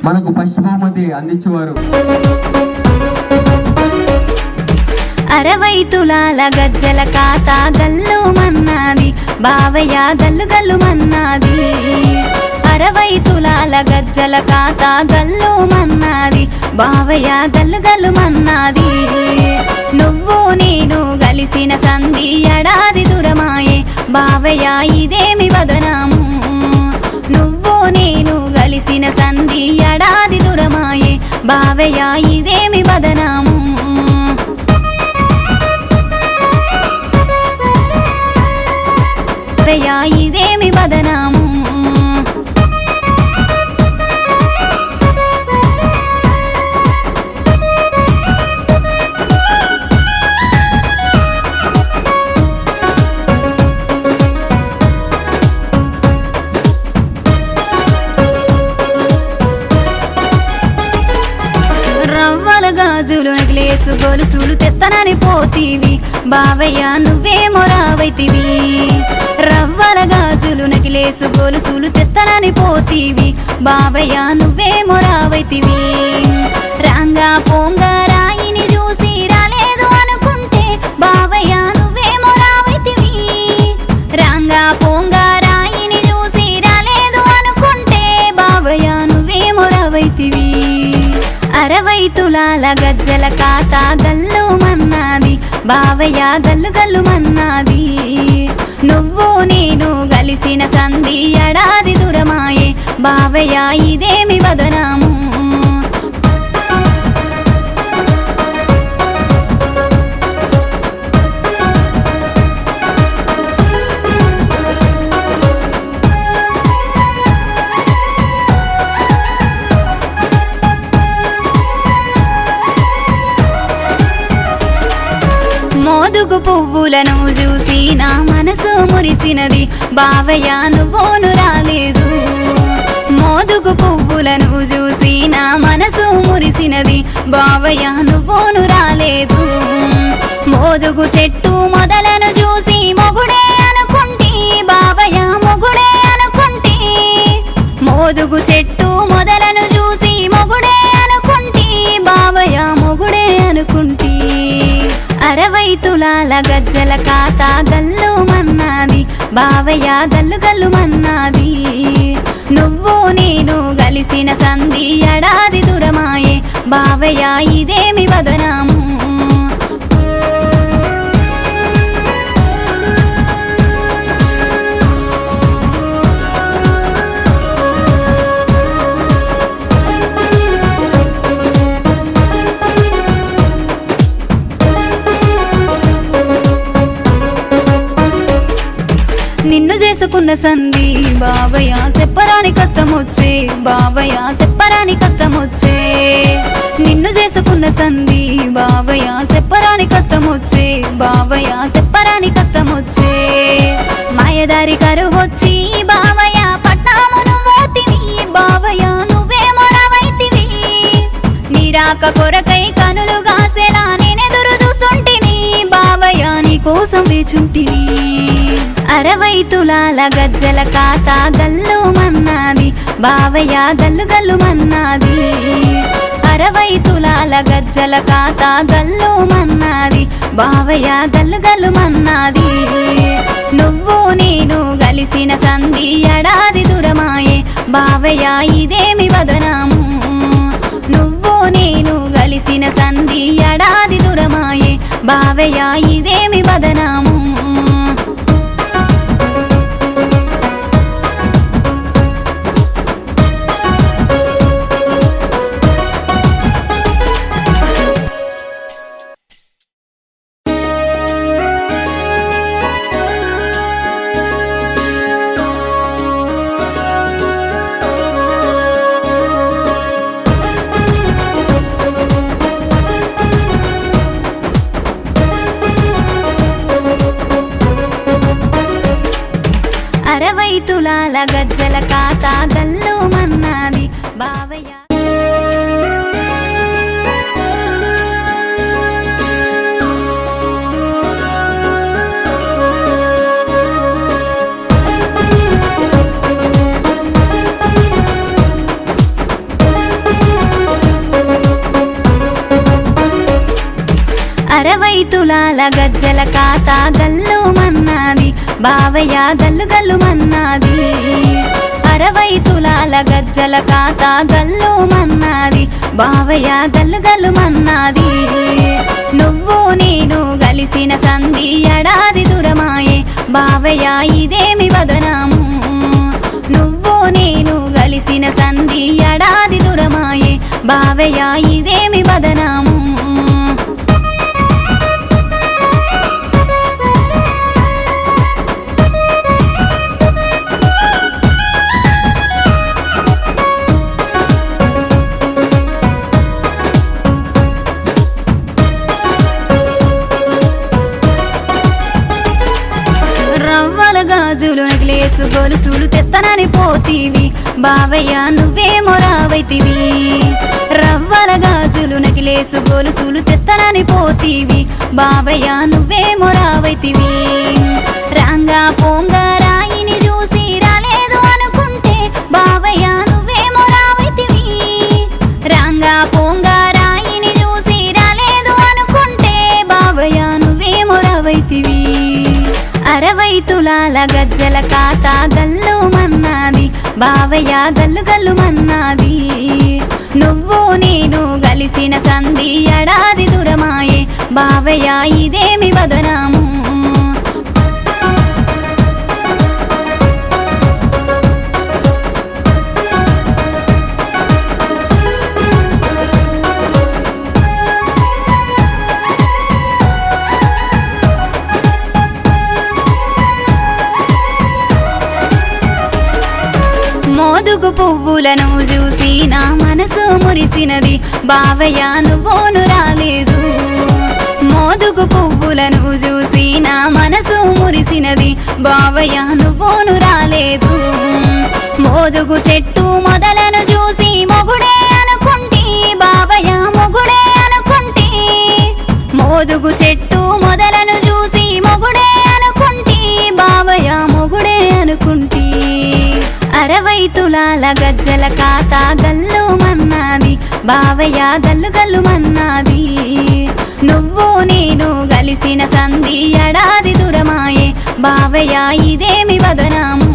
మనకు ఫస్ట్ బహుమతి అందించేవారు 60 తులాల గజ్జల ఖాతా గల్లు మన్నాది బావయ్య గల్లు గల్లు మన్నాది 60 తులాల గజ్జల ఖాతా గల్లు మన్నాది బావయ్య గల్లు గల్లు మన్నాది నువ్వు నేను గలిసిన సంధి ఎడాది దురమాయే బావయ్య ఇదేమి వదనాము నువ్వు నేను గలిసిన సంధి ఎడాది దురమాయే బావయ్య ఇదేమి వదనాము ఇదేమి వదనాము రవ్వల గాజులు నెక్లేసు గొలుసులు తెస్తానని పోతీవి బావయ్య నువ్వేమో రావైతివి రవ్వల గాజులు నెక్లేసు గొలుసులు తెస్తానని పోతీవి బావయ్య నువ్వేమో రావైతివి రాంగా పోంగా రాయిని చూసి రాలేదు అనుకుంటే బావయ్య నువ్వేమో రావైతివి రాంగా పోంగా రాయిని చూసి రాలేదు అనుకుంటే బావయ్య నువ్వేమో రావైతివి 60 తులాల గజ్జల ఖాతా గల్లు మన్నాది బావయ్య గల్లు గల్లు మన్నాది నువ్వు నేను గలిసిన సంధి ఎడాది దురమాయే బావయ్య ఇదేమి వదనాము మోదుగు పువ్వులను చూసి నా మనసు మురిసినది బావయ్య నువ్వును రాలేదు మోదుగు పువ్వులను చూసి నా మనసు మురిసినది బావయ్య నువ్వును రాలేదు మోదుగు చెట్టు మొదలను చూసి మొగుడే అనుకుంటి బావయ్య మొగుడే అనుకుంటి మోదుగు చెట్టు మొదలను చూసి మొగుడే అనుకుంటి బావయ్య మొగుడే అనుకుంటి 60 తులాల గజ్జల ఖాతా గల్లు మన్నాది బావయ్య గల్లు గల్లు మన్నాది నువ్వు నేను గలిసిన సంధి ఎడాది దురమాయే బావయ్య ఇదేమి వదనాము నిన్ను చేసుకున్న సంధి బావయ్య చెప్పరాని కష్టం వచ్చే బావయ్య చెప్పరాని కష్టం వచ్చే నిన్ను చేసుకున్న సంధి బావయ్య చెప్పరాని కష్టం వచ్చే బావయ్య చెప్పరాని కష్టం వచ్చే మాయదారి కరువు వచ్చి బావయ్య పట్నామును పోతివి బావయ్య నువ్వేమో రావైతివి నీరాక కొరకై కనులు గాసేలా నేనెదురు చూస్తుంటిని బావయ్య నీ కోసం వేచుంటిని 60 తులాల గజ్జల ఖాతా గల్లు మన్నాది బావయ్య గల్లు గల్లు మన్నాది 60 తులాల గజ్జల ఖాతా గల్లు మన్నాది బావయ్య గల్లు గల్లు మన్నాది నువ్వు నేను గలిసిన సంధి ఎడాది దురమాయే బావయ్య ఇదేమి వదనాము నువ్వు నేను గలిసిన సంధి ఎడాది దురమాయే బావయ్య ఇదేమి వదనాము తులాల గజ్జల ఖాతా గల్లు మన్నాది బావయ్య తులాల గజ్జల కాత గల్లు మన్నాది బావయ్య గల్లు గల్లు మన్నాది 60 తులాల గజ్జల కాత గల్లు మన్నాది బావయ్య గల్లు గల్లు మన్నాది నువ్వు నేను గలిసిన సంధి ఎడాది దురమాయే బావయ్య ఇదేమి వదనాము నువ్వు నేను గలిసిన సంధి ఎడాది దురమాయే బావయ్య ఇదేమి వదనాము రవ్వల గాజులు నెక్లేసు గొలుసులు తెత్తనని పోతీవి బావయ్య నువ్వేమో రావైతివి రవ్వల గాజులు నెక్లేసు గొలుసులు తెత్తనని పోతీవి బావయ్య నువ్వేమో రావైతివి రాంగా పోంగా రాయిని చూసి రాలేదు అనుకుంటే బావయ్య నువ్వేమో రావైతివి రాంగా పోంగా రాయిని చూసి రాలేదు అనుకుంటే బావయ్య నువ్వేమో రావైతివి 60 తులాల గజ్జల కాత గల్లు మన్నాది బావయ్య గల్లు గల్లు మన్నాది నువ్వు నేను గలిసిన సంధి ఎడాది దురమాయే బావయ్య ఇదేమి వదనాము మోదుగు పువ్వులను చూసి నా మనసు మురిసినది బావయ్య నువ్వును రాలేదు మోదుగు పువ్వులను చూసి నా మనసు మురిసినది బావయ్య నువ్వును రాలేదు మోదుగు చెట్టు మొదలను చూసి మొగుడే అనుకుంటి బావయ్య మొగుడే అనుకుంటి మోదుగు చెట్టు మొదలను చూసి మొగుడే అనుకుంటి బావయ్య మొగుడే అనుకుంటి 60 తులాల గజ్జల కాత గల్లు మన్నాది బావయ్య గల్లు గల్లు మన్నాది నువ్వు నేను గలిసిన సంధి ఎడాది దురమాయే బావయ్య ఇదేమి వదనాము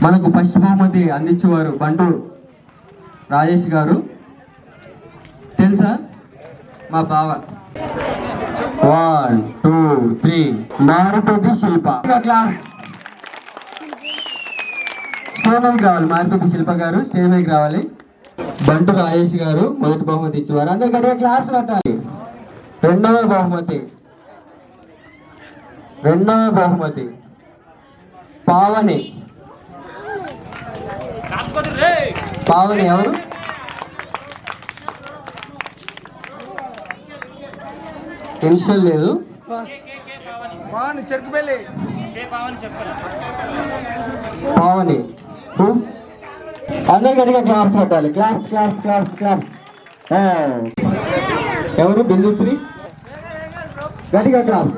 మనకు ఫస్ట్ బహుమతి అందించేవారు బంటు రాజేష్ గారు తెలుసా మా బావ 1 2 3 మారుపతి శిల్ప క్లాస్ స్టేజ్ మీదకి రావాలి మారుపతి శిల్ప గారు స్టేజ్ మీదకి రావాలి బంటు రాజేష్ గారు మొదటి బహుమతి ఇచ్చేవారు అందరు గట్టిగా క్లాస్ కట్టాలి రెండవ బహుమతి పావని ఎవరు ఇన్షియల్ లేదు పావని అందరు గట్టిగా క్లాస్ కొట్టాలి క్లాస్ ఎవరు బిందుశ్రీ గట్టిగా క్లాస్